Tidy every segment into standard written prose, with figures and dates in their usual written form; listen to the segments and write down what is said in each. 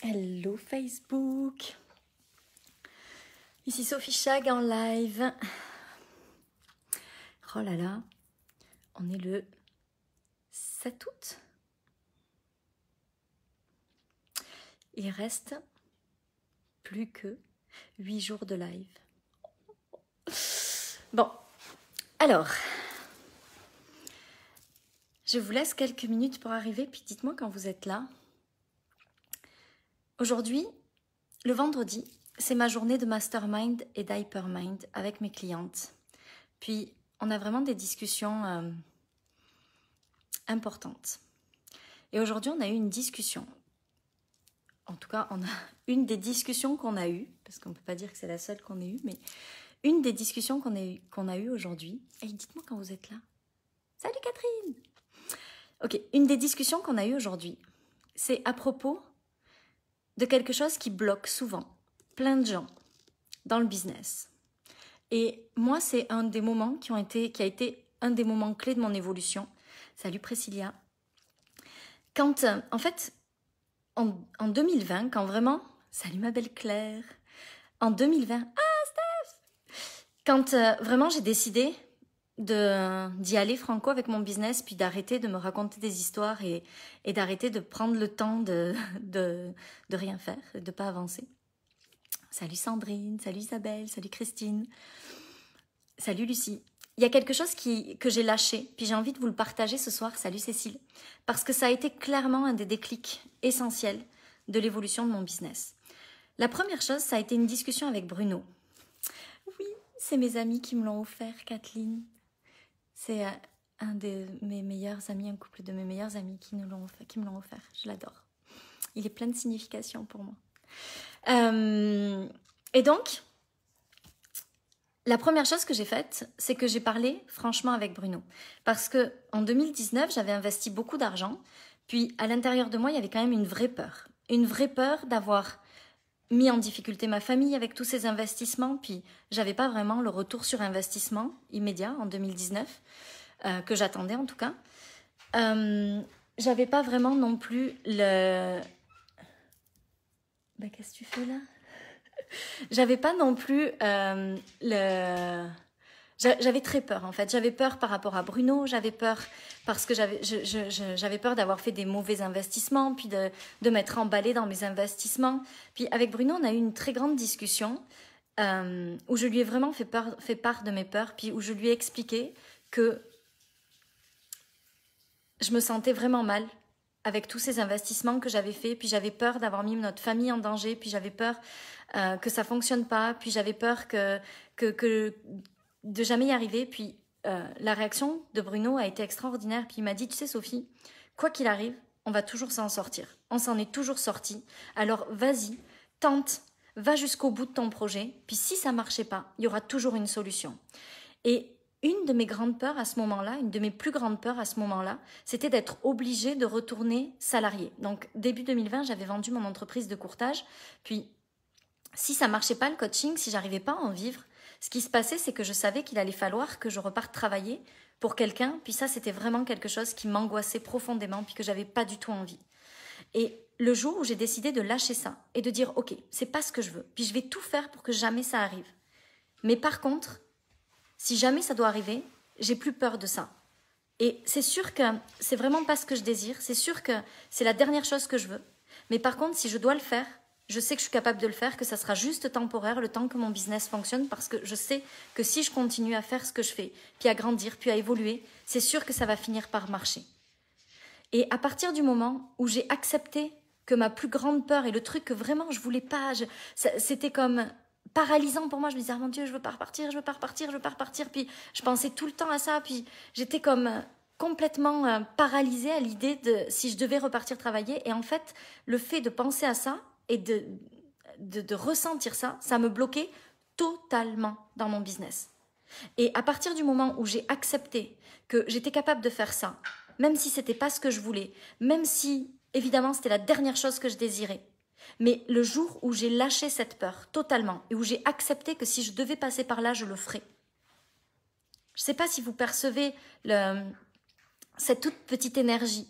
Hello Facebook. Ici Sophie Chag en live. Oh là là, on est le 7 août. Il reste plus que 8 jours de live. Bon, alors, je vous laisse quelques minutes pour arriver, puis dites-moi quand vous êtes là. Aujourd'hui, le vendredi, c'est ma journée de mastermind et d'hypermind avec mes clientes. Puis, on a vraiment des discussions importantes. Et aujourd'hui, on a eu une discussion. En tout cas, on a une des discussions qu'on a eues, parce qu'on ne peut pas dire que c'est la seule qu'on ait eue, mais une des discussions qu'on a eues aujourd'hui. Et dites-moi quand vous êtes là. Salut Catherine! Ok, une des discussions qu'on a eues aujourd'hui, c'est à propos de quelque chose qui bloque souvent plein de gens dans le business. Et moi, c'est un des moments qui a été un des moments clés de mon évolution. Salut Priscilla. Quand, en fait, en 2020, quand vraiment... Salut ma belle Claire. En 2020... Ah, Steph! Quand vraiment j'ai décidé d'y aller franco avec mon business, puis d'arrêter de me raconter des histoires et d'arrêter de prendre le temps de rien faire, de ne pas avancer. Salut Sandrine, salut Isabelle, salut Christine, salut Lucie. Il y a quelque chose que j'ai lâché, puis j'ai envie de vous le partager ce soir. Salut Cécile. Parce que ça a été clairement un des déclics essentiels de l'évolution de mon business. La première chose, ça a été une discussion avec Bruno. Oui, c'est mes amis qui me l'ont offert, Kathleen. C'est un de mes meilleurs amis, un couple de mes meilleurs amis qui me l'ont offert. Je l'adore. Il est plein de signification pour moi. Et donc, la première chose que j'ai faite, c'est que j'ai parlé franchement avec Bruno. Parce qu'en 2019, j'avais investi beaucoup d'argent. Puis, à l'intérieur de moi, il y avait quand même une vraie peur. Une vraie peur d'avoir mis en difficulté ma famille avec tous ces investissements. Puis, j'avais pas vraiment le retour sur investissement immédiat en 2019, que j'attendais en tout cas. J'avais pas vraiment non plus le... Bah, qu'est-ce que tu fais là? J'avais pas non plus J'avais très peur en fait. J'avais peur par rapport à Bruno. J'avais peur parce que j'avais peur d'avoir fait des mauvais investissements, puis de m'être emballée dans mes investissements. Puis avec Bruno, on a eu une très grande discussion où je lui ai vraiment fait part de mes peurs, puis où je lui ai expliqué que je me sentais vraiment mal avec tous ces investissements que j'avais faits, puis j'avais peur d'avoir mis notre famille en danger, puis j'avais peur que ça fonctionne pas, puis j'avais peur que de jamais y arriver. Puis la réaction de Bruno a été extraordinaire, puis il m'a dit, tu sais Sophie, quoi qu'il arrive, on va toujours s'en sortir. On s'en est toujours sorti. Alors vas-y, tente, va jusqu'au bout de ton projet, puis si ça marchait pas, il y aura toujours une solution. Et une de mes grandes peurs à ce moment-là, une de mes plus grandes peurs à ce moment-là, c'était d'être obligée de retourner salariée. Donc début 2020, j'avais vendu mon entreprise de courtage, puis si ça marchait pas le coaching, si j'arrivais pas à en vivre, ce qui se passait, c'est que je savais qu'il allait falloir que je reparte travailler pour quelqu'un, puis ça, c'était vraiment quelque chose qui m'angoissait profondément, puis que j'avais pas du tout envie. Et le jour où j'ai décidé de lâcher ça et de dire, ok, c'est pas ce que je veux, puis je vais tout faire pour que jamais ça arrive. Mais par contre, si jamais ça doit arriver, j'ai plus peur de ça. Et c'est sûr que c'est vraiment pas ce que je désire, c'est sûr que c'est la dernière chose que je veux. Mais par contre, si je dois le faire, je sais que je suis capable de le faire, que ça sera juste temporaire, le temps que mon business fonctionne, parce que je sais que si je continue à faire ce que je fais, puis à grandir, puis à évoluer, c'est sûr que ça va finir par marcher. Et à partir du moment où j'ai accepté que ma plus grande peur et le truc que vraiment je voulais pas, c'était comme paralysant pour moi. Je me disais, ah mon Dieu, je veux pas repartir. Puis je pensais tout le temps à ça. Puis j'étais comme complètement paralysée à l'idée de si je devais repartir travailler. Et en fait, le fait de penser à ça et de ressentir ça, ça me bloquait totalement dans mon business. Et à partir du moment où j'ai accepté que j'étais capable de faire ça, même si c'était pas ce que je voulais, même si évidemment c'était la dernière chose que je désirais, mais le jour où j'ai lâché cette peur totalement et où j'ai accepté que si je devais passer par là, je le ferais. Je ne sais pas si vous percevez cette toute petite énergie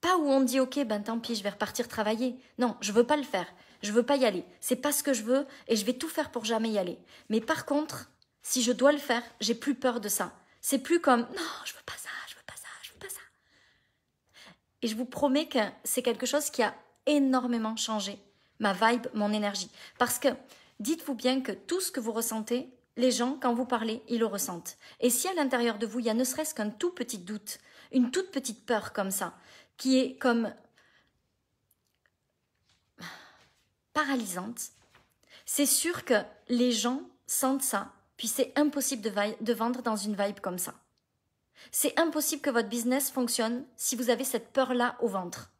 Pas où on dit, ok, ben tant pis, je vais repartir travailler. Non, je veux pas le faire. Je veux pas y aller. C'est pas ce que je veux et je vais tout faire pour jamais y aller. Mais par contre, si je dois le faire, j'ai plus peur de ça. C'est plus comme, non, je veux pas ça, je veux pas ça, je veux pas ça. Et je vous promets que c'est quelque chose qui a énormément changé ma vibe, mon énergie. Parce que dites-vous bien que tout ce que vous ressentez, les gens, quand vous parlez, ils le ressentent. Et si à l'intérieur de vous, il y a ne serait-ce qu'un tout petit doute, une toute petite peur comme ça, qui est comme paralysante, c'est sûr que les gens sentent ça, puis c'est impossible de vendre dans une vibe comme ça. C'est impossible que votre business fonctionne si vous avez cette peur-là au ventre.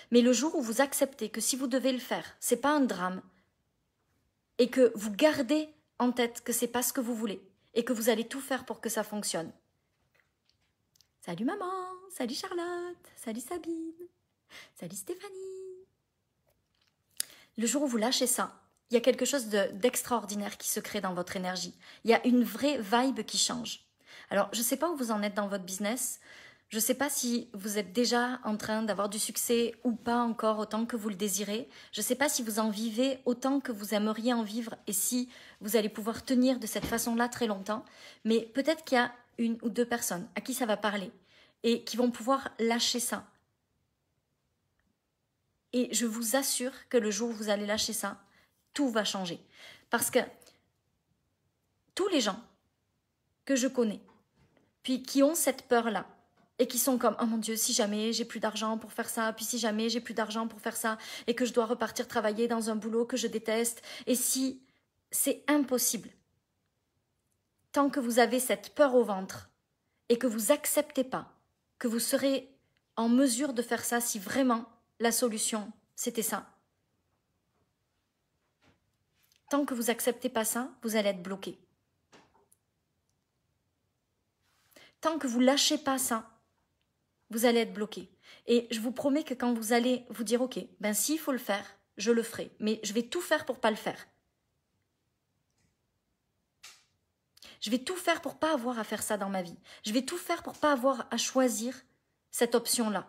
Mais le jour où vous acceptez que si vous devez le faire, c'est pas un drame, et que vous gardez en tête que c'est pas ce que vous voulez, et que vous allez tout faire pour que ça fonctionne. Salut maman, salut Charlotte, salut Sabine, salut Stéphanie. Le jour où vous lâchez ça, il y a quelque chose d'extraordinaire qui se crée dans votre énergie. Il y a une vraie vibe qui change. Alors, je ne sais pas où vous en êtes dans votre business. Je ne sais pas si vous êtes déjà en train d'avoir du succès ou pas encore autant que vous le désirez. Je ne sais pas si vous en vivez autant que vous aimeriez en vivre et si vous allez pouvoir tenir de cette façon-là très longtemps. Mais peut-être qu'il y a une ou deux personnes à qui ça va parler et qui vont pouvoir lâcher ça. Et je vous assure que le jour où vous allez lâcher ça, tout va changer. Parce que tous les gens que je connais, puis qui ont cette peur-là, et qui sont comme, oh mon Dieu, si jamais j'ai plus d'argent pour faire ça, puis si jamais j'ai plus d'argent pour faire ça, et que je dois repartir travailler dans un boulot que je déteste, et si c'est impossible, tant que vous avez cette peur au ventre, et que vous acceptez pas que vous serez en mesure de faire ça si vraiment la solution, c'était ça. Tant que vous acceptez pas ça, vous allez être bloqué. Tant que vous lâchez pas ça, vous allez être bloqué. Et je vous promets que quand vous allez vous dire, ok, ben s'il faut le faire, je le ferai, mais je vais tout faire pour pas le faire. Je vais tout faire pour pas avoir à faire ça dans ma vie. Je vais tout faire pour pas avoir à choisir cette option-là.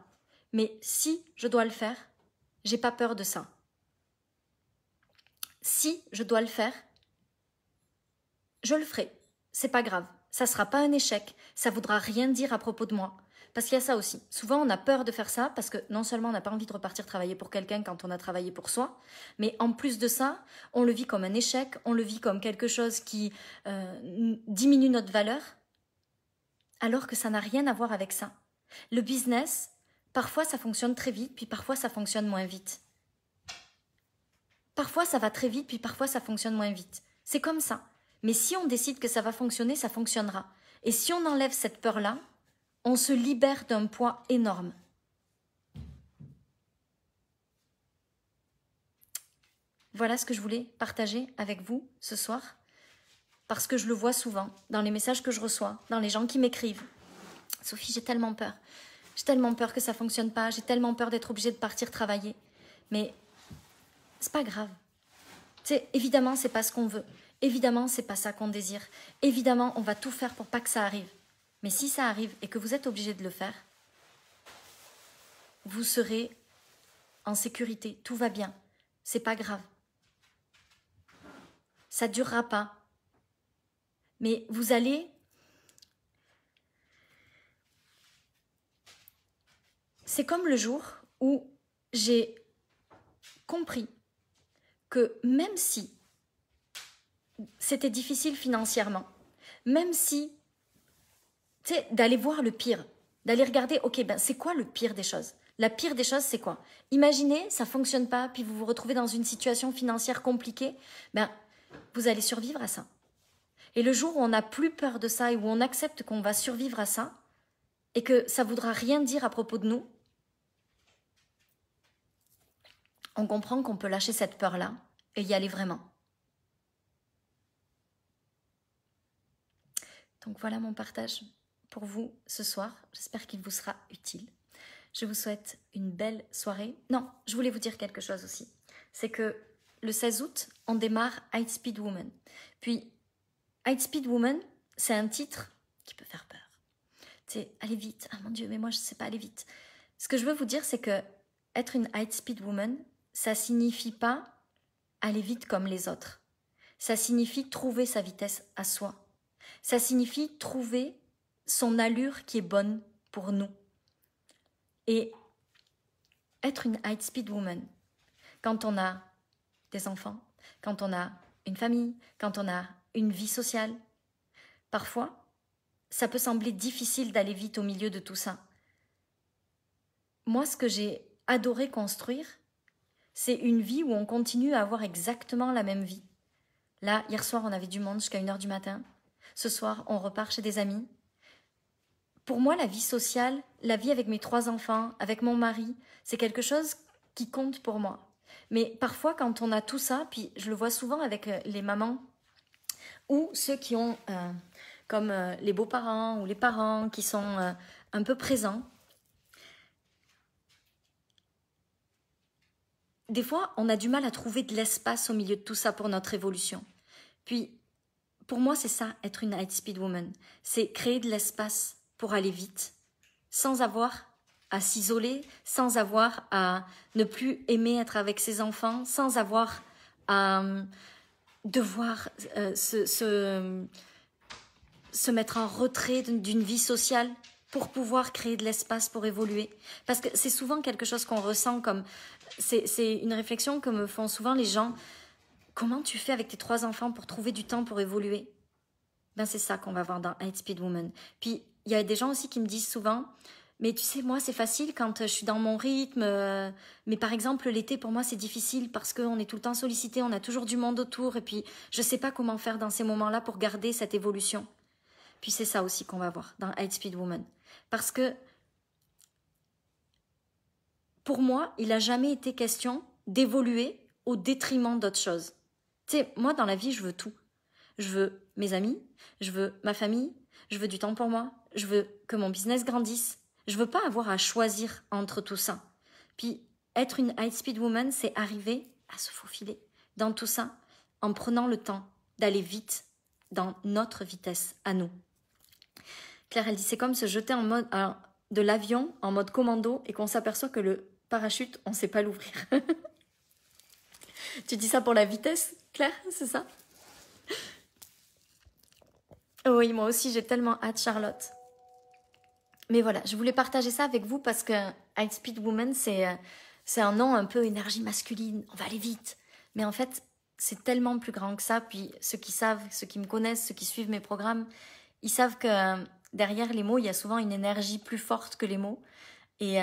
Mais si je dois le faire, j'ai pas peur de ça. Si je dois le faire, je le ferai. C'est pas grave. Ça sera pas un échec. Ça voudra rien dire à propos de moi. Parce qu'il y a ça aussi. Souvent, on a peur de faire ça parce que non seulement on n'a pas envie de repartir travailler pour quelqu'un quand on a travaillé pour soi, mais en plus de ça, on le vit comme un échec, on le vit comme quelque chose qui diminue notre valeur, alors que ça n'a rien à voir avec ça. Le business, parfois ça fonctionne très vite, puis parfois ça fonctionne moins vite. Parfois ça va très vite, puis parfois ça fonctionne moins vite. C'est comme ça. Mais si on décide que ça va fonctionner, ça fonctionnera. Et si on enlève cette peur-là, on se libère d'un poids énorme. Voilà ce que je voulais partager avec vous ce soir, parce que je le vois souvent dans les messages que je reçois, dans les gens qui m'écrivent. Sophie, j'ai tellement peur. J'ai tellement peur que ça ne fonctionne pas. J'ai tellement peur d'être obligée de partir travailler. Mais c'est pas grave. Évidemment, c'est pas ce qu'on veut. Évidemment, c'est pas ça qu'on désire. Évidemment, on va tout faire pour pas que ça arrive. Mais si ça arrive et que vous êtes obligé de le faire, vous serez en sécurité, tout va bien. C'est pas grave. Ça durera pas. Mais vous allez... C'est comme le jour où j'ai compris que même si c'était difficile financièrement, même si, tu sais, d'aller voir le pire, d'aller regarder, ok, ben c'est quoi le pire des choses? La pire des choses, c'est quoi? Imaginez, ça fonctionne pas, puis vous vous retrouvez dans une situation financière compliquée, ben vous allez survivre à ça. Et le jour où on n'a plus peur de ça et où on accepte qu'on va survivre à ça, et que ça voudra rien dire à propos de nous, on comprend qu'on peut lâcher cette peur-là et y aller vraiment. Donc voilà mon partage pour vous ce soir. J'espère qu'il vous sera utile. Je vous souhaite une belle soirée. Non, je voulais vous dire quelque chose aussi. C'est que le 16 août, on démarre High Speed Woman. Puis, High Speed Woman, c'est un titre qui peut faire peur. Tu sais, aller vite. Ah mon Dieu, mais moi je ne sais pas aller vite. Ce que je veux vous dire, c'est que être une high speed woman, ça signifie pas aller vite comme les autres. Ça signifie trouver sa vitesse à soi. Ça signifie trouver son allure qui est bonne pour nous. Et être une high speed woman, quand on a des enfants, quand on a une famille, quand on a une vie sociale, parfois, ça peut sembler difficile d'aller vite au milieu de tout ça. Moi, ce que j'ai adoré construire, c'est une vie où on continue à avoir exactement la même vie. Là, hier soir, on avait du monde jusqu'à 1h du matin. Ce soir, on repart chez des amis. Pour moi, la vie sociale, la vie avec mes 3 enfants, avec mon mari, c'est quelque chose qui compte pour moi. Mais parfois, quand on a tout ça, puis je le vois souvent avec les mamans ou ceux qui ont, comme les beaux-parents ou les parents qui sont un peu présents, des fois, on a du mal à trouver de l'espace au milieu de tout ça pour notre évolution. Puis, pour moi, c'est ça, être une high speed woman. C'est créer de l'espace pour aller vite, sans avoir à s'isoler, sans avoir à ne plus aimer être avec ses enfants, sans avoir à devoir se mettre en retrait d'une vie sociale pour pouvoir créer de l'espace pour évoluer. Parce que c'est souvent quelque chose qu'on ressent comme... C'est une réflexion que me font souvent les gens. Comment tu fais avec tes 3 enfants pour trouver du temps pour évoluer? Ben c'est ça qu'on va voir dans High Speed Woman. Puis, il y a des gens aussi qui me disent souvent, mais tu sais, moi, c'est facile quand je suis dans mon rythme. Mais par exemple, l'été, pour moi, c'est difficile parce qu'on est tout le temps sollicité, on a toujours du monde autour. Et puis, je ne sais pas comment faire dans ces moments-là pour garder cette évolution. Puis, c'est ça aussi qu'on va voir dans High Speed Woman. Parce que, pour moi, il n'a jamais été question d'évoluer au détriment d'autres choses. Tu sais, moi, dans la vie, je veux tout. Je veux mes amis, je veux ma famille, je veux du temps pour moi, je veux que mon business grandisse. Je veux pas avoir à choisir entre tout ça. Puis, être une high speed woman, c'est arriver à se faufiler dans tout ça en prenant le temps d'aller vite dans notre vitesse à nous. Claire, elle dit, c'est comme se jeter de l'avion en mode commando et qu'on s'aperçoit que le parachute, on ne sait pas l'ouvrir. Tu dis ça pour la vitesse, Claire, c'est ça? Oui, moi aussi, j'ai tellement hâte, Charlotte. Mais voilà, je voulais partager ça avec vous parce que High Speed Woman, c'est un nom un peu énergie masculine, on va aller vite. Mais en fait, c'est tellement plus grand que ça. Puis ceux qui savent, ceux qui me connaissent, ceux qui suivent mes programmes, ils savent que derrière les mots, il y a souvent une énergie plus forte que les mots. Et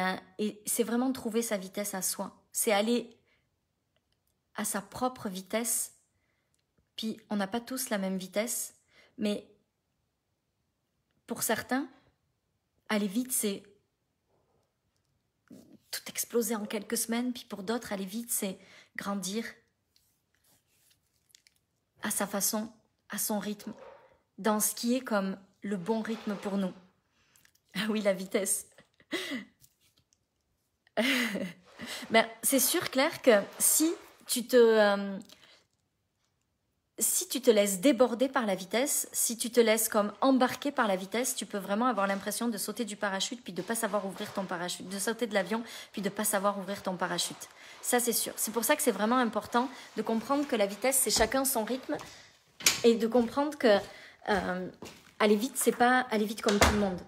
c'est vraiment trouver sa vitesse à soi. C'est aller à sa propre vitesse. Puis on n'a pas tous la même vitesse, mais pour certains, aller vite, c'est tout exploser en quelques semaines. Puis pour d'autres, aller vite, c'est grandir à sa façon, à son rythme, dans ce qui est comme le bon rythme pour nous. Ah oui, la vitesse. Ben, c'est sûr, Claire, que si tu te laisses déborder par la vitesse, si tu te laisses comme embarquer par la vitesse, tu peux vraiment avoir l'impression de sauter du parachute puis de ne pas savoir ouvrir ton parachute, de sauter de l'avion puis de ne pas savoir ouvrir ton parachute. Ça, c'est sûr. C'est pour ça que c'est vraiment important de comprendre que la vitesse, c'est chacun son rythme et de comprendre que aller vite, c'est pas aller vite comme tout le monde.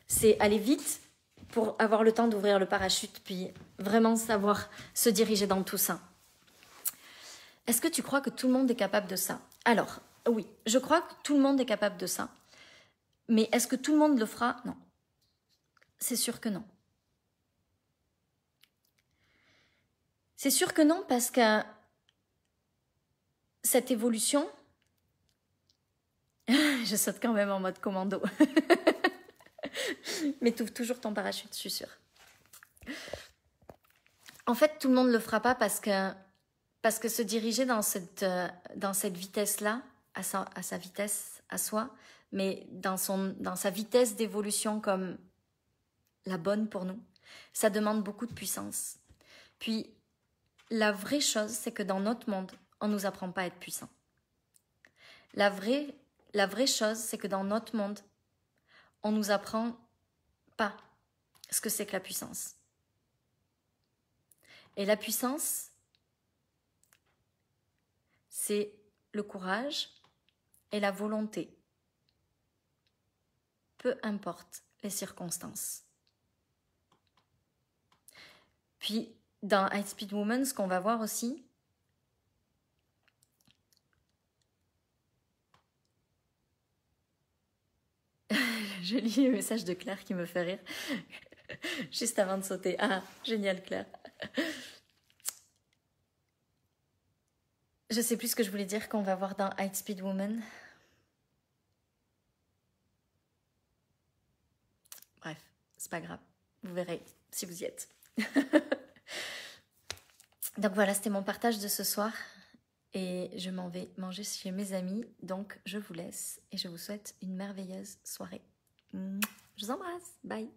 C'est aller vite pour avoir le temps d'ouvrir le parachute puis vraiment savoir se diriger dans tout ça. Est-ce que tu crois que tout le monde est capable de ça? Alors, oui, je crois que tout le monde est capable de ça. Mais est-ce que tout le monde le fera? Non. C'est sûr que non. C'est sûr que non parce que cette évolution... Je saute quand même en mode commando. Mais t'ouvres toujours ton parachute, je suis sûre. En fait, tout le monde ne le fera pas parce que se diriger dans cette vitesse-là, à sa vitesse, à soi, mais dans sa vitesse d'évolution comme la bonne pour nous, ça demande beaucoup de puissance. Puis, la vraie chose, c'est que dans notre monde, on ne nous apprend pas à être puissant. La vraie chose, c'est que dans notre monde, on ne nous apprend pas ce que c'est que la puissance. Et la puissance, c'est le courage et la volonté. Peu importe les circonstances. Puis, dans High Speed Woman, ce qu'on va voir aussi, je lis un message de Claire qui me fait rire, juste avant de sauter. Ah, génial Claire. Je sais plus ce que je voulais dire qu'on va voir dans High Speed Woman. Bref, c'est pas grave. Vous verrez si vous y êtes. Donc voilà, c'était mon partage de ce soir. Et je m'en vais manger chez mes amis. Donc je vous laisse et je vous souhaite une merveilleuse soirée. Je vous embrasse. Bye.